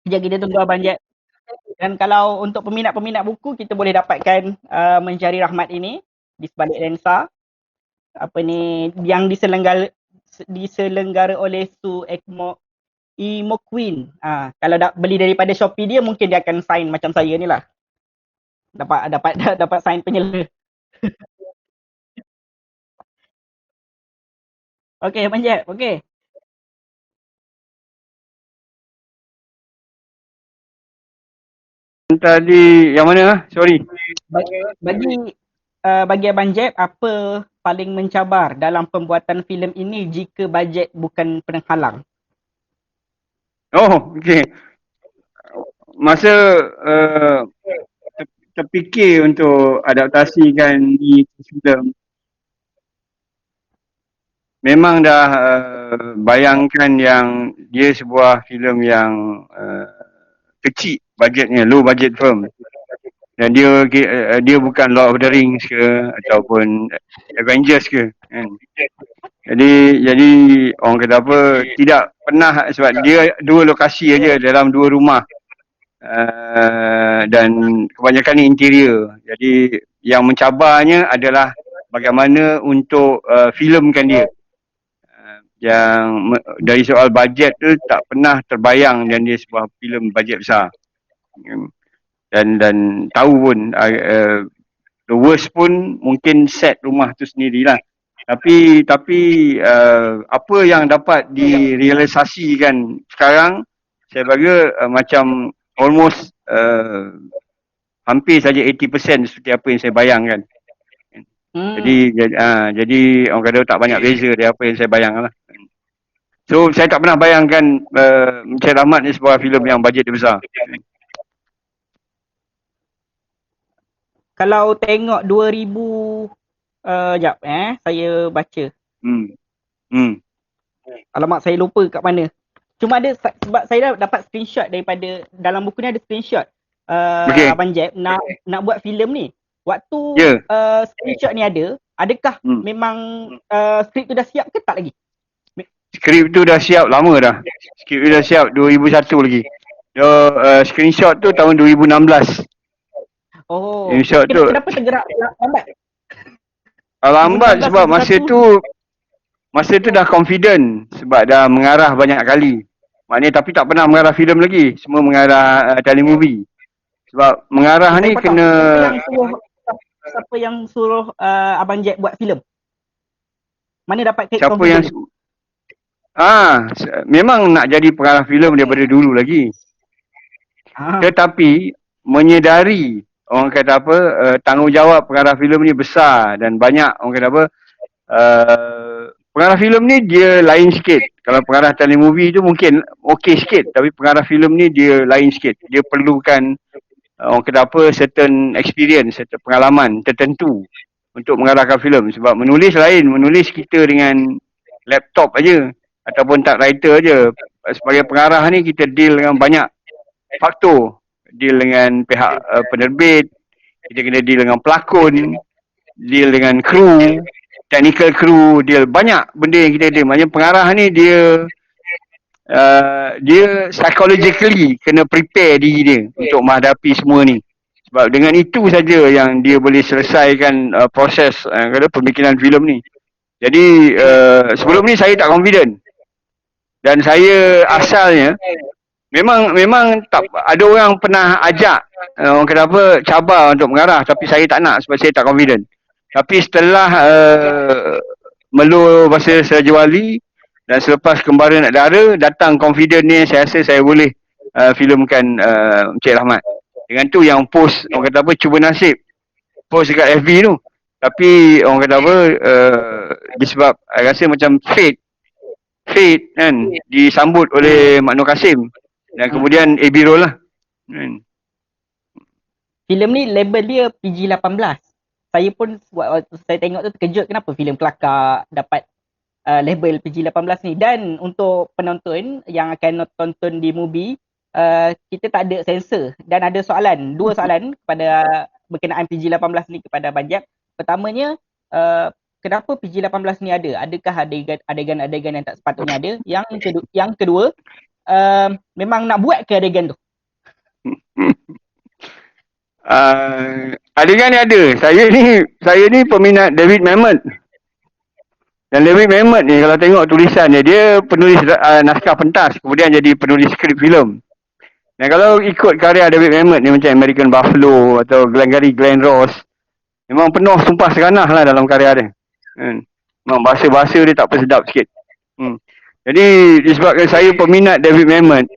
Speaker 1: Sekejap kita tunggu Abang Jeb. Dan kalau untuk peminat-peminat buku, kita boleh dapatkan Mencari Rahmat ini di sebalik lensa. Apa ni, yang diselenggara oleh Su Imo Queen. Kalau beli daripada Shopee dia, mungkin dia akan sign macam saya ni lah. Dapat sign penyela. Okey, Abang Jeb. Okey.
Speaker 2: Tadi yang mana? Sorry.
Speaker 1: Bagi Abang Jeb, apa paling mencabar dalam pembuatan filem ini jika bajet bukan penghalang?
Speaker 2: Oh, okey. Masa terfikir untuk adaptasikan di filem, memang dah bayangkan yang dia sebuah filem yang kecil bajetnya, low budget film. Dan dia bukan Lord of the Rings ke ataupun Avengers ke kan. Jadi orang kata apa, tidak pernah, sebab dia dua lokasi aja dalam dua rumah. Dan kebanyakan ni interior. Jadi yang mencabarnya adalah bagaimana untuk filmkan dia. Yang dari soal bajet tu tak pernah terbayang dan dia sebuah filem bajet besar. Dan tahu pun the worst pun mungkin set rumah tu sendirilah. Tapi apa yang dapat direalisasikan sekarang, saya bagi macam almost hampir saja 80% seperti apa yang saya bayangkan. Jadi orang kata tak banyak beza dari apa yang saya bayangkan lah. So saya tak pernah bayangkan Mencari Rahmat ni sebuah filem yang bajet dia besar.
Speaker 1: Kalau tengok 2000 jap saya baca. Alamak, saya lupa kat mana. Cuma ada, sebab saya dapat screenshot daripada dalam buku ni, ada screenshot Abang Jeb nak buat filem ni. Waktu screenshot ni adakah memang skrip tu dah siap ke tak lagi?
Speaker 2: Skrip tu dah siap lama dah. Skrip tu dah siap 2001 lagi. Screenshot tu tahun 2016.
Speaker 1: Oh, kenapa tergerak lambat?
Speaker 2: Lambat sebab masa tu dah confident sebab dah mengarah banyak kali. Maknanya tapi tak pernah mengarah filem lagi. Semua mengarah telemovie. Sebab mengarah ni kena...
Speaker 1: Siapa yang suruh Abang Jack buat filem? Mana dapat
Speaker 2: siapa yang memang nak jadi pengarah filem daripada dulu lagi. Tetapi menyedari orang kata apa, tanggungjawab pengarah filem ni besar dan banyak orang kata apa, pengarah filem ni dia lain sikit. Kalau pengarah telemovie tu mungkin okey sikit, tapi pengarah filem ni dia lain sikit. Dia perlukan orang kata apa, certain experience, certain pengalaman tertentu untuk mengarahkan filem. Sebab menulis lain, menulis kita dengan laptop aja ataupun typewriter aja. Sebagai pengarah ni kita deal dengan banyak faktor. Deal dengan pihak penerbit, kita kena deal dengan pelakon, deal dengan kru, technical crew, deal banyak benda yang kita deal. Maknanya pengarah ni dia dia psychologically kena prepare diri dia untuk menghadapi semua ni. Sebab dengan itu saja yang dia boleh selesaikan proses pembikinan filem ni. Jadi sebelum ni saya tak confident. Dan saya asalnya memang tak ada orang pernah ajak orang kata apa cabar untuk mengarah, tapi saya tak nak sebab saya tak confident. Tapi setelah Melo Bahasa Serajawali dan selepas Kembara Nak Dara datang confident ni, saya rasa saya boleh filmkan Encik Rahmat. Dengan tu yang post orang kata apa cuba nasib post dekat FB tu. Tapi orang kata apa disebab saya rasa macam fate kan disambut oleh Mak Nur Kasim dan kemudian AB Roll lah.
Speaker 1: Filem ni label dia PG-18. Saya pun waktu saya tengok tu terkejut kenapa filem kelakar dapat label PG-18 ni. Dan untuk penonton yang akan tonton di movie, kita tak ada sensor. Dan ada soalan, 2 soalan kepada berkenaan PG-18 ni kepada Banjak. Pertamanya, kenapa PG-18 ni ada? Adakah adegan-adegan yang tak sepatutnya ada? Yang kedua, memang nak buat ke adegan tu?
Speaker 2: Adegan ni ada. Saya ni peminat David Mamet. Dan David Mamet ni kalau tengok tulisan dia penulis naskah pentas, kemudian jadi penulis skrip filem. Dan kalau ikut karya David Mamet ni macam American Buffalo atau Glengarry Glen Ross, memang penuh sumpah seranah lah dalam karya dia. Memang bahasa-bahasa dia tak sedap sikit. Jadi disebabkan saya peminat David Mamet,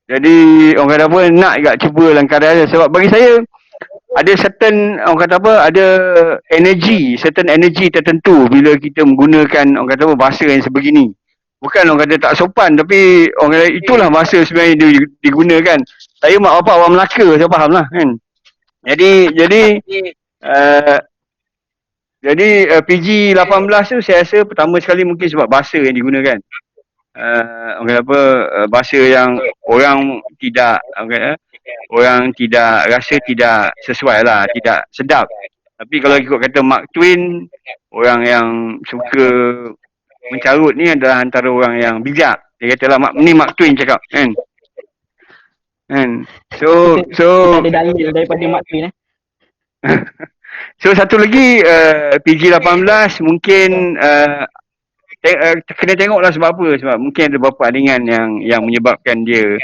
Speaker 2: jadi orang kata apa nak juga cuba dalam karya dia. Sebab bagi saya ada certain orang kata apa ada certain energy tertentu bila kita menggunakan orang kata apa bahasa yang sebegini. Bukan orang kata tak sopan, tapi orang kata itulah bahasa sebenarnya digunakan. Saya mak bapak orang Melaka, saya faham lah kan. Jadi PG-18 tu saya rasa pertama sekali mungkin sebab bahasa yang digunakan. Orang kata apa bahasa yang orang tidak rasa tidak sesuai lah, tidak sedap. Tapi kalau ikut kata Mark Twain, orang yang suka mencarut ni adalah antara orang yang bijak. Dia kata lah ni Mark Twain cakap kan. So
Speaker 1: ada dalil daripada Mark Twain
Speaker 2: So satu lagi PG-18 mungkin kena tengoklah sebab apa. Sebab mungkin ada beberapa adegan yang menyebabkan dia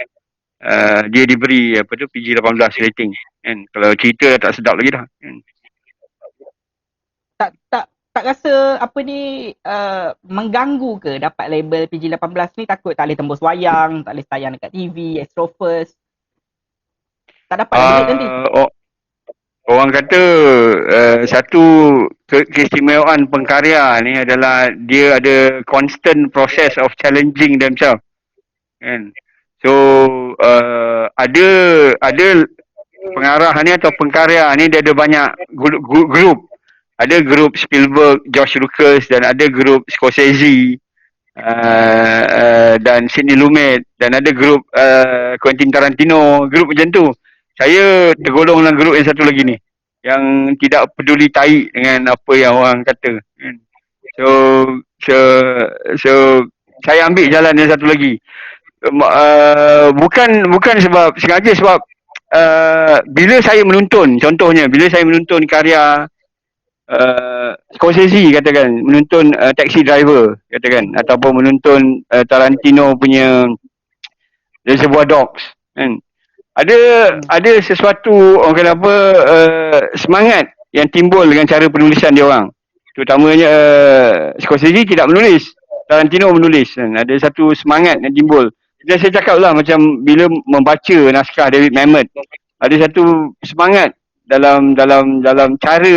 Speaker 2: diberi PG-18 rating kan. Kalau cerita dah tak sedap lagi dah kan.
Speaker 1: Tak rasa apa ni mengganggu ke dapat label PG-18 ni? Takut tak boleh tembus wayang, tak boleh tayang dekat TV, Astro First, tak dapat nanti.
Speaker 2: Orang kata satu keistimewaan pengkarya ni adalah dia ada constant process of challenging themselves kan. So ada pengarah ni atau pengkarya ni dia ada banyak grup. Ada grup Spielberg, George Lucas dan ada grup Scorsese dan Sidney Lumet dan ada grup Quentin Tarantino, grup macam tu. Saya tergolong dalam grup yang satu lagi ni yang tidak peduli tahi dengan apa yang orang kata. So saya ambil jalan yang satu lagi. Bukan sebab sengaja, sebab bila saya menonton, contohnya bila saya menonton karya Scorsese katakan, menonton Taxi Driver katakan, ataupun menonton Tarantino punya Reservoir Dogs kan, ada sesuatu orang kata apa semangat yang timbul dengan cara penulisan dia orang. Terutamanya Scorsese tidak menulis, Tarantino menulis kan. Ada satu semangat yang timbul. Dan saya cakap lah macam bila membaca naskah David Mamet, ada satu semangat dalam cara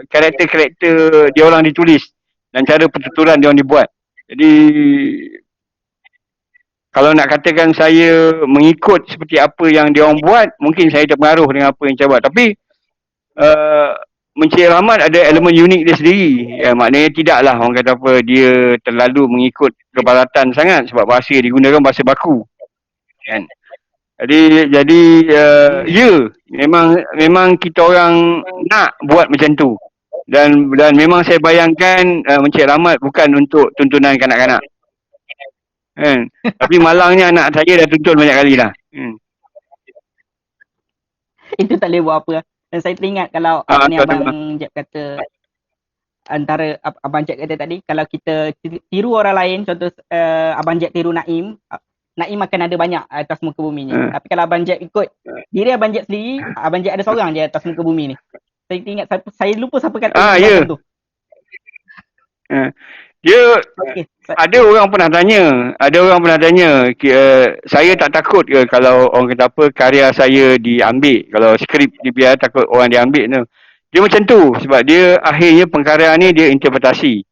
Speaker 2: karakter-karakter dia orang ditulis dan cara pertuturan dia orang dibuat. Jadi kalau nak katakan saya mengikut seperti apa yang dia orang buat, mungkin saya terpengaruh dengan apa yang saya buat. Tapi Encik Rahmat ada elemen unik dia sendiri. Maknanya tidaklah orang kata apa dia terlalu mengikut kebaratan sangat, sebab bahasa yang digunakan bahasa baku. Kan? Jadi memang kita orang nak buat macam tu. Dan memang saya bayangkan Encik Rahmat bukan untuk tuntunan kanak-kanak. kan. Tapi malangnya anak saya dah tonton banyak kali dah.
Speaker 1: Itu tak boleh buat apa. Dan saya teringat kalau apa ni Abang Jeb kata, antara Abang Jeb kata tadi, kalau kita tiru orang lain, contoh Abang Jeb tiru Naim, Naim akan ada banyak atas muka bumi ni. Tapi kalau Abang Jeb ikut diri Abang Jeb sendiri, Abang Jeb ada seorang je atas muka bumi ni. Saya ingat, saya lupa siapa kata
Speaker 2: ya.
Speaker 1: tu.
Speaker 2: Dia ada orang pernah tanya, saya tak takut ke kalau orang kata apa, karya saya diambil, kalau skrip dibiar takut orang diambil tu. Dia macam tu, sebab dia akhirnya pengkaryaan ni dia interpretasi.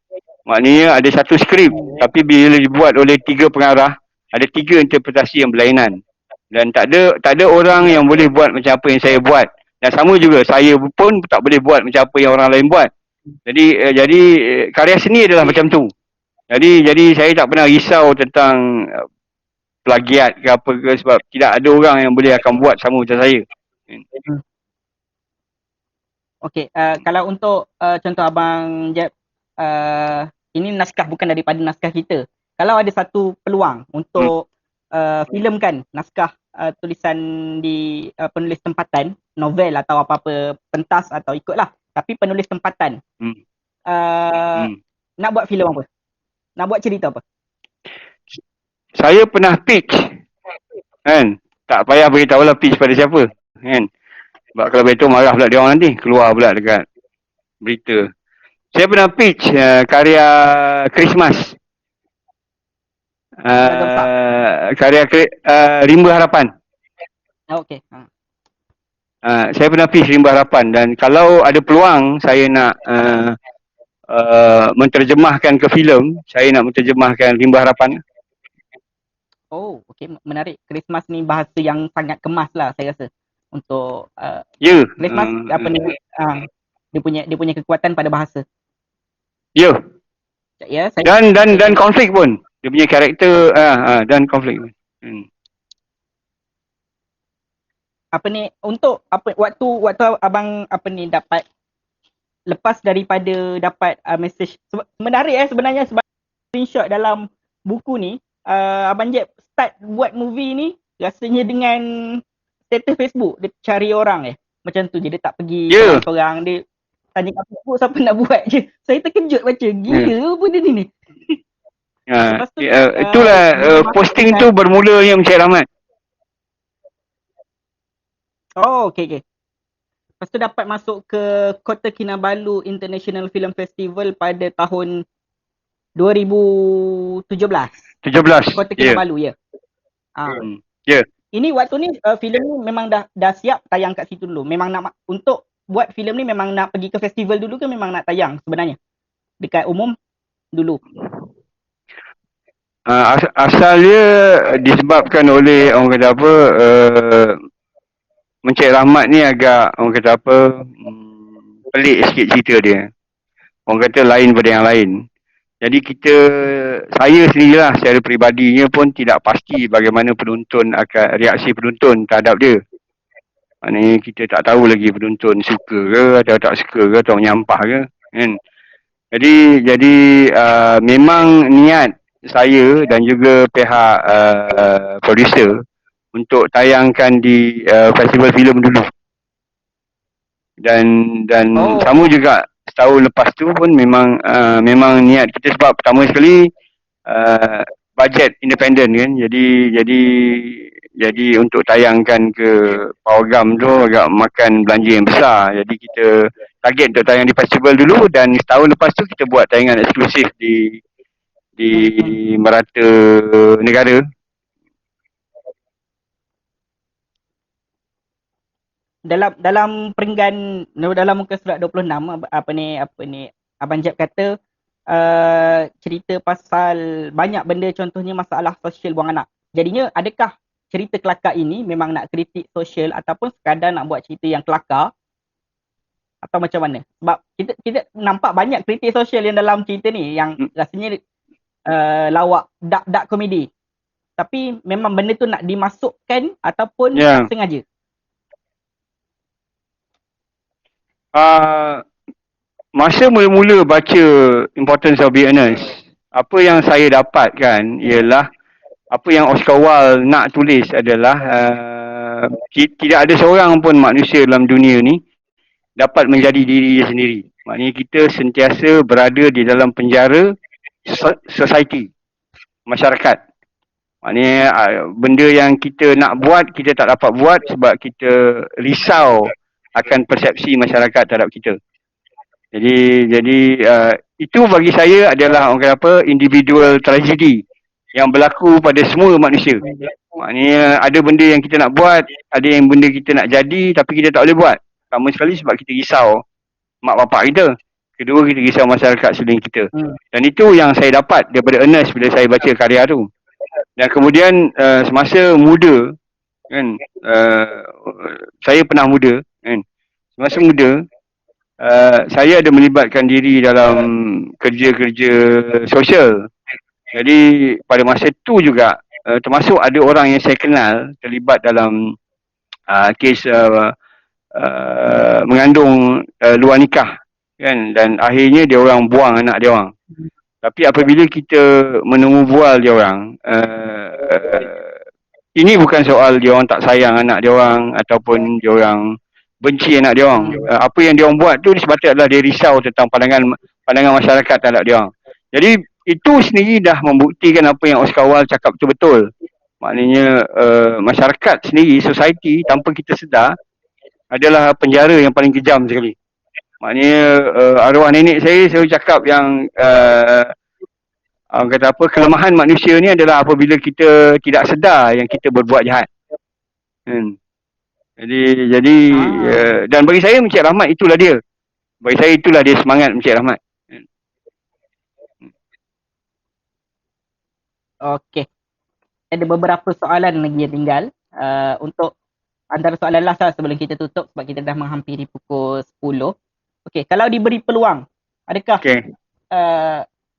Speaker 2: Maknanya ada satu skrip, tapi bila dibuat oleh 3 pengarah, ada 3 interpretasi yang berlainan. Dan tak ada orang yang boleh buat macam apa yang saya buat. Dan sama juga, saya pun tak boleh buat macam apa yang orang lain buat. Jadi karya seni adalah macam tu. Jadi saya tak pernah risau tentang plagiat ke apa ke, sebab tidak ada orang yang boleh akan buat sama macam saya.
Speaker 1: Okey, kalau untuk contoh Abang Jeb, ini naskah bukan daripada naskah kita. Kalau ada satu peluang untuk filmkan naskah tulisan di penulis tempatan, novel atau apa-apa, pentas atau ikutlah, tapi penulis tempatan. Nak buat filem apa? Nak buat cerita apa?
Speaker 2: Saya pernah pitch, kan? Tak payah beritahulah pitch pada siapa, kan? Sebab kalau betul marah pula dia orang nanti, keluar pula dekat berita. Saya pernah pitch karya Christmas. Karya Rimba Harapan.
Speaker 1: Okey.
Speaker 2: Saya pernah pitch Rimba Harapan, dan kalau ada peluang saya nak menterjemahkan ke filem, saya nak menterjemahkan Rimba Harapan.
Speaker 1: Oh, okey, menarik. Christmas ni bahasa yang sangat kemas lah saya rasa. Untuk Christmas apa ni, dia punya kekuatan pada bahasa.
Speaker 2: Ya.
Speaker 1: Saya
Speaker 2: dan konflik pun. Dia punya karakter dan konflik pun.
Speaker 1: Apa ni, untuk apa waktu abang apa ni dapat, lepas daripada dapat message menarik sebenarnya, sebab screenshot dalam buku ni, Abang Jeb start buat movie ni rasanya dengan status Facebook, dia cari orang macam tu je, dia tak pergi orang, dia tanya kat Facebook siapa nak buat je. Saya terkejut baca, gila apa dia ni.
Speaker 2: Itulah posting tu bermulanya Encik Rahmat.
Speaker 1: Oh, okey. Lepas tu dapat masuk ke Kota Kinabalu International Film Festival pada tahun 2017. Kota Kinabalu, Ini waktu ni filem ni memang dah siap tayang kat situ dulu. Memang nak untuk buat filem ni memang nak pergi ke festival dulu ke memang nak tayang sebenarnya dekat umum dulu?
Speaker 2: Asal dia disebabkan oleh orang kata apa, Encik Rahmat ni agak orang kata apa, pelik sikit cerita dia. Orang kata lain pada yang lain. Jadi saya sendirilah secara peribadinya pun tidak pasti bagaimana reaksi penonton terhadap dia. Maknanya kita tak tahu lagi penonton suka ke atau tak suka ke atau menyampah ke, kan. Jadi memang niat saya dan juga pihak producer untuk tayangkan di festival filem dulu. Dan sama juga setahun lepas tu pun memang niat kita, sebab pertama sekali bajet independen kan. Jadi untuk tayangkan ke Pawagam tu agak makan belanja yang besar. Jadi kita target untuk tayang di festival dulu, dan setahun lepas tu kita buat tayangan eksklusif di merata negara.
Speaker 1: Dalam peringgan dalam muka surat 26 apa ni Abang Jeb kata cerita pasal banyak benda, contohnya masalah sosial buang anak. Jadinya adakah cerita kelakar ini memang nak kritik sosial ataupun sekadar nak buat cerita yang kelakar atau macam mana? Sebab kita nampak banyak kritik sosial yang dalam cerita ni yang rasanya lawak, dark komedi. Tapi memang benda tu nak dimasukkan ataupun tak sengaja?
Speaker 2: Masa mula-mula baca Importance of Being Honest, apa yang saya dapatkan ialah apa yang Oscar Wilde nak tulis adalah tidak ada seorang pun manusia dalam dunia ni dapat menjadi diri dia sendiri. Maknanya kita sentiasa berada di dalam penjara society, masyarakat. Maknanya benda yang kita nak buat, kita tak dapat buat sebab kita risau akan persepsi masyarakat terhadap kita. Jadi itu bagi saya adalah orang kata apa, individual tragedy yang berlaku pada semua manusia. Maknanya ada benda yang kita nak buat, ada yang benda kita nak jadi tapi kita tak boleh buat. Pertama sekali sebab kita risau mak bapak kita. Kedua, kita risau masyarakat sekeliling kita. Dan itu yang saya dapat daripada Ernest bila saya baca karya tu. Dan kemudian semasa muda kan, saya pernah muda kan. Semasa muda saya ada melibatkan diri dalam kerja-kerja sosial. Jadi pada masa tu juga termasuk ada orang yang saya kenal terlibat dalam kes mengandung luar nikah kan, dan akhirnya dia orang buang anak dia orang. Tapi apabila kita menemu bual dia orang, ini bukan soal dia orang tak sayang anak dia orang ataupun dia orang benci anak dia orang. Apa yang dia orang buat tu disebabkan adalah dia risau tentang pandangan masyarakat terhadap dia orang. Jadi itu sendiri dah membuktikan apa yang Oscar Wilde cakap tu betul. Maknanya masyarakat sendiri, society tanpa kita sedar adalah penjara yang paling kejam sekali. Maknanya arwah nenek saya selalu cakap yang kata apa, kelemahan manusia ni adalah apabila kita tidak sedar yang kita berbuat jahat. Jadi dan bagi saya Encik Rahmat itulah dia. Bagi saya itulah dia semangat Encik Rahmat.
Speaker 1: Okey. Ada beberapa soalan lagi yang tinggal. Untuk antara soalan last lah sebelum kita tutup sebab kita dah menghampiri pukul 10. Okey, kalau diberi peluang, adakah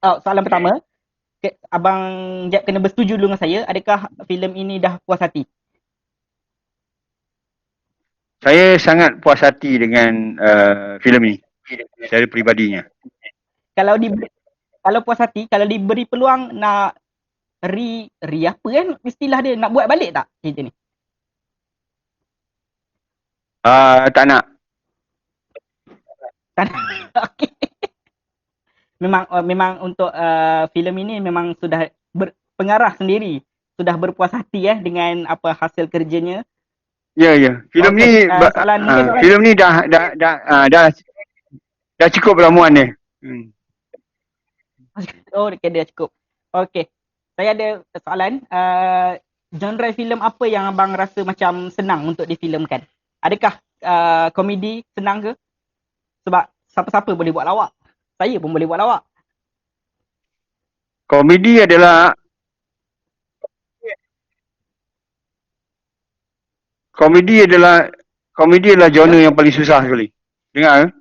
Speaker 1: soalan pertama, Abang Jeb kena bersetuju dulu dengan saya, adakah filem ini dah puas hati?
Speaker 2: Saya sangat puas hati dengan filem ini secara peribadinya.
Speaker 1: Kalau puas hati, kalau diberi peluang nak apa kan istilah dia, nak buat balik tak cerita ni?
Speaker 2: Tak nak.
Speaker 1: Okay. Memang untuk filem ini memang sudah pengarah sendiri sudah berpuas hati dengan apa hasil kerjanya.
Speaker 2: Ya. Filem ni filem ni dah cukup ramuan dia.
Speaker 1: Oh, dia cukup. Okey. Saya ada soalan, genre filem apa yang abang rasa macam senang untuk difilmkan? Adakah komedi senang ke? Sebab siapa-siapa boleh buat lawak. Saya pun boleh buat lawak.
Speaker 2: Komedi adalah genre yang paling susah sekali. Dengar?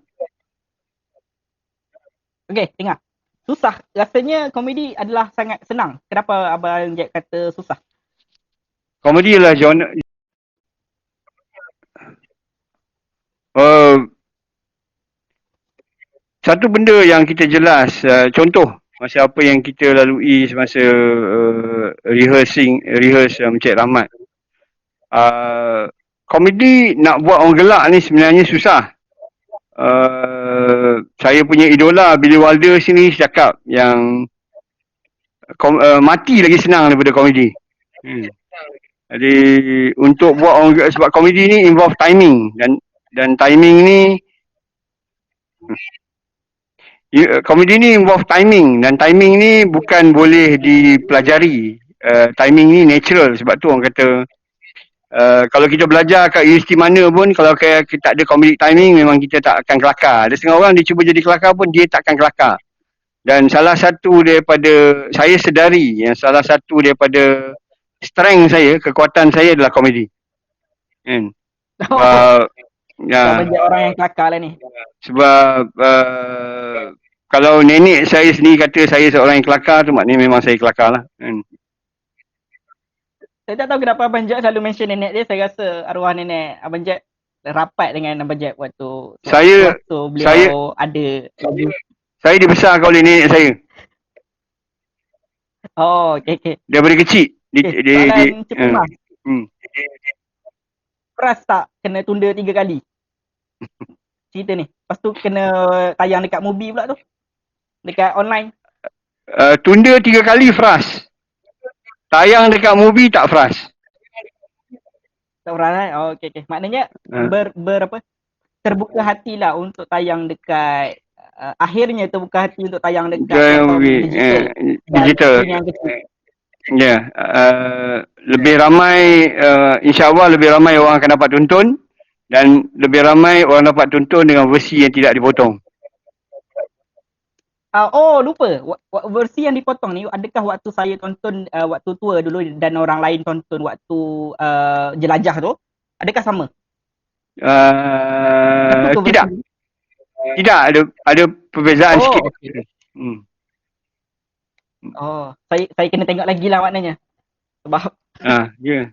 Speaker 1: Okey, dengar. Susah. Rasanya komedi adalah sangat senang. Kenapa abang Jack kata susah?
Speaker 2: Komedi adalah genre satu benda yang kita jelas, contoh masa apa yang kita lalui semasa rehearse Encik Rahmat. Komedi nak buat orang gelak ni sebenarnya susah. Saya punya idola Billy Wilder sini cakap yang mati lagi senang daripada komedi. Jadi untuk buat orang, sebab komedi ni involve timing dan timing ni komedi ni involve timing dan timing ni bukan boleh dipelajari. Timing ni natural, sebab tu orang kata kalau kita belajar kat universiti mana pun, kalau kita tak ada comedic timing memang kita tak akan kelakar. Ada setengah orang dia cuba jadi kelakar pun dia tak akan kelakar. Dan salah satu daripada saya sedari yang salah satu daripada strength saya, kekuatan saya adalah komedi.
Speaker 1: Banyak orang yang kelakar lah ni.
Speaker 2: Sebab kalau nenek saya sendiri kata saya seorang yang kelakar tu, maknanya memang saya kelakar lah.
Speaker 1: Saya tak tahu kenapa Abang Jack selalu mention nenek dia. Saya rasa arwah nenek Abang Jack rapat dengan Abang Jack waktu beliau ada.
Speaker 2: Saya dibesarkan oleh nenek saya.
Speaker 1: Oh, okay.
Speaker 2: Daripada kecil.
Speaker 1: Soalan cepat lah.
Speaker 2: hmm.
Speaker 1: Pras tak kena tunda 3 kali cerita ni? Lepas tu kena tayang dekat movie pula tu. Dekat online.
Speaker 2: Tunda 3 kali frust. Tayang dekat movie tak frust.
Speaker 1: Tak pernah oh, okay. Maknanya apa? Terbuka hatilah untuk tayang dekat akhirnya terbuka hati untuk tayang dekat platform digital.
Speaker 2: Digital.
Speaker 1: Yang kecil.
Speaker 2: Ya, lebih ramai, insya-Allah lebih ramai orang akan dapat tonton dan lebih ramai orang dapat tonton dengan versi yang tidak dipotong.
Speaker 1: Lupa. Versi yang dipotong ni, adakah waktu saya tonton waktu tua dulu dan orang lain tonton waktu jelajah tu, adakah sama?
Speaker 2: Tidak. Tidak, ada perbezaan sikit.
Speaker 1: Okay. Saya kena tengok lagi lah maknanya. Sebab
Speaker 2: ya.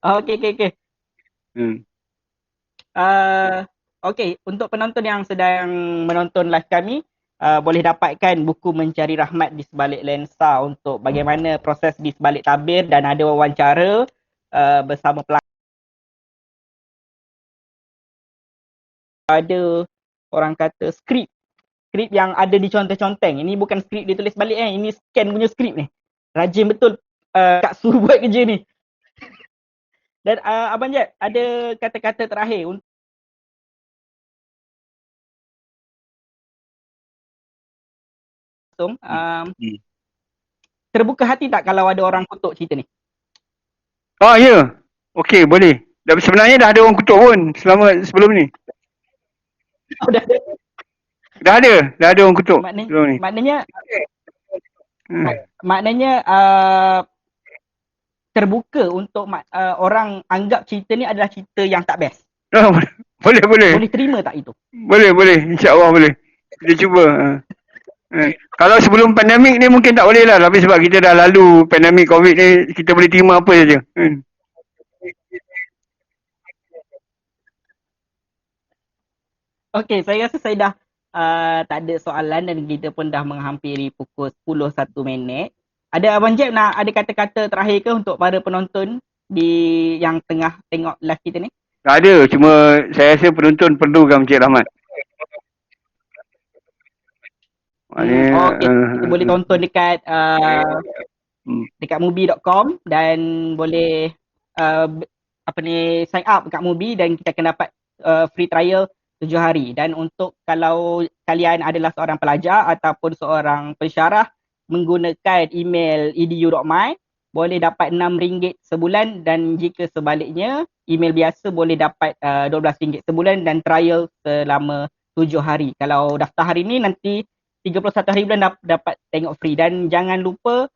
Speaker 1: Okay. Okay, untuk penonton yang sedang menonton live kami, boleh dapatkan buku Mencari Rahmat di Sebalik Lensa untuk bagaimana proses di sebalik tabir dan ada wawancara bersama pelakon. Ada orang kata skrip yang ada di conteng-conteng. Ini bukan skrip ditulis balik ini scan punya skrip ni. Rajin betul Kak Su buat kerja ni. Dan Abang Jeb, ada kata-kata terakhir untuk terbuka hati tak kalau ada orang kutuk cerita ni?
Speaker 2: Ya. Okey, boleh. Sebenarnya dah ada orang kutuk pun sebelum ni. Dah ada orang kutuk.
Speaker 1: Maknanya terbuka untuk orang anggap cerita ni adalah cerita yang tak best.
Speaker 2: Boleh.
Speaker 1: Boleh terima tak itu?
Speaker 2: Boleh. InsyaAllah boleh. Kita cuba. Kalau sebelum pandemik ni mungkin tak boleh lah. Tapi sebab kita dah lalu pandemik COVID ni, kita boleh terima apa saja.
Speaker 1: Okey, saya rasa saya dah tak ada soalan dan kita pun dah menghampiri pukul 10.01. Ada Abang Jeb nak ada kata-kata terakhir ke untuk para penonton yang tengah tengok live kita ni?
Speaker 2: Tak ada, cuma saya rasa penonton perlukan Encik Rahmat.
Speaker 1: Kita boleh tonton dekat dekat movie.com dan boleh sign up dekat movie dan kita akan dapat free trial 7 hari. Dan untuk kalau kalian adalah seorang pelajar ataupun seorang pensyarah menggunakan email edu.my, boleh dapat RM6 sebulan, dan jika sebaliknya email biasa boleh dapat RM12 sebulan dan trial selama 7 hari. Kalau daftar hari ni nanti 31 hari bulan dapat tengok free. Dan jangan lupa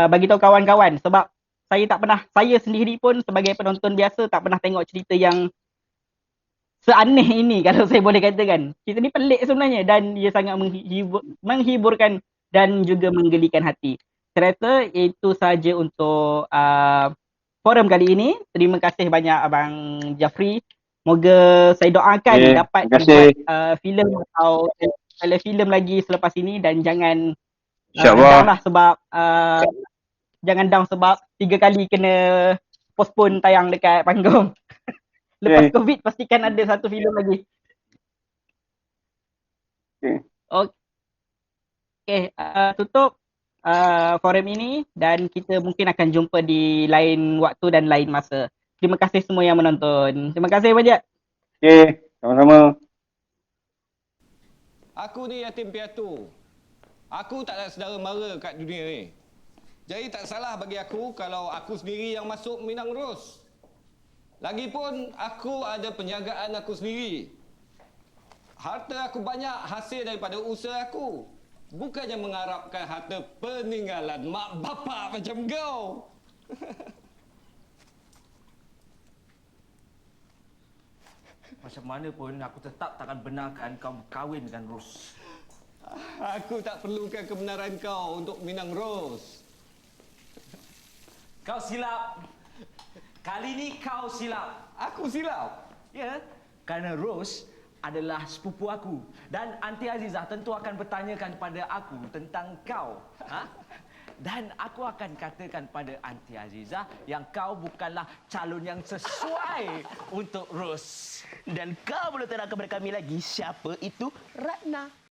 Speaker 1: bagi tahu kawan-kawan, sebab saya sendiri pun sebagai penonton biasa tak pernah tengok cerita yang seaneh ini, kalau saya boleh katakan. Cerita ni pelik sebenarnya dan dia sangat menghiburkan dan juga menggelikan hati. Saya rasa itu saja untuk forum kali ini. Terima kasih banyak Abang Jafri. Moga saya doakan dapat buat filem atau filem lagi selepas ini, dan jangan down lah sebab jangan down sebab 3 kali kena postpone tayang dekat panggung. Lepas COVID pastikan ada satu filem lagi. Okay, tutup forum ini dan kita mungkin akan jumpa di lain waktu dan lain masa. Terima kasih semua yang menonton. Terima kasih banyak.
Speaker 2: Okay, sama-sama.
Speaker 3: Aku ni yatim piatu. Aku tak ada saudara mara kat dunia ni. Jadi tak salah bagi aku kalau aku sendiri yang masuk Minang Ros. Lagipun aku ada penjagaan aku sendiri. Harta aku banyak hasil daripada usaha aku. Bukannya mengharapkan harta peninggalan mak bapak macam kau.
Speaker 4: Macam mana pun aku tetap takkan benarkan kau berkahwin dengan Ros.
Speaker 3: Aku tak perlukan kebenaran kau untuk Minang Ros.
Speaker 4: Kau silap. Kali ni kau silap.
Speaker 3: Aku silap?
Speaker 4: Ya, kerana Ros adalah sepupu aku. Dan Aunty Azizah tentu akan bertanyakan pada aku tentang kau. Dan aku akan katakan pada Aunty Azizah yang kau bukanlah calon yang sesuai untuk Ros.
Speaker 5: Dan kau belum terangkan kepada kami lagi siapa itu Ratna.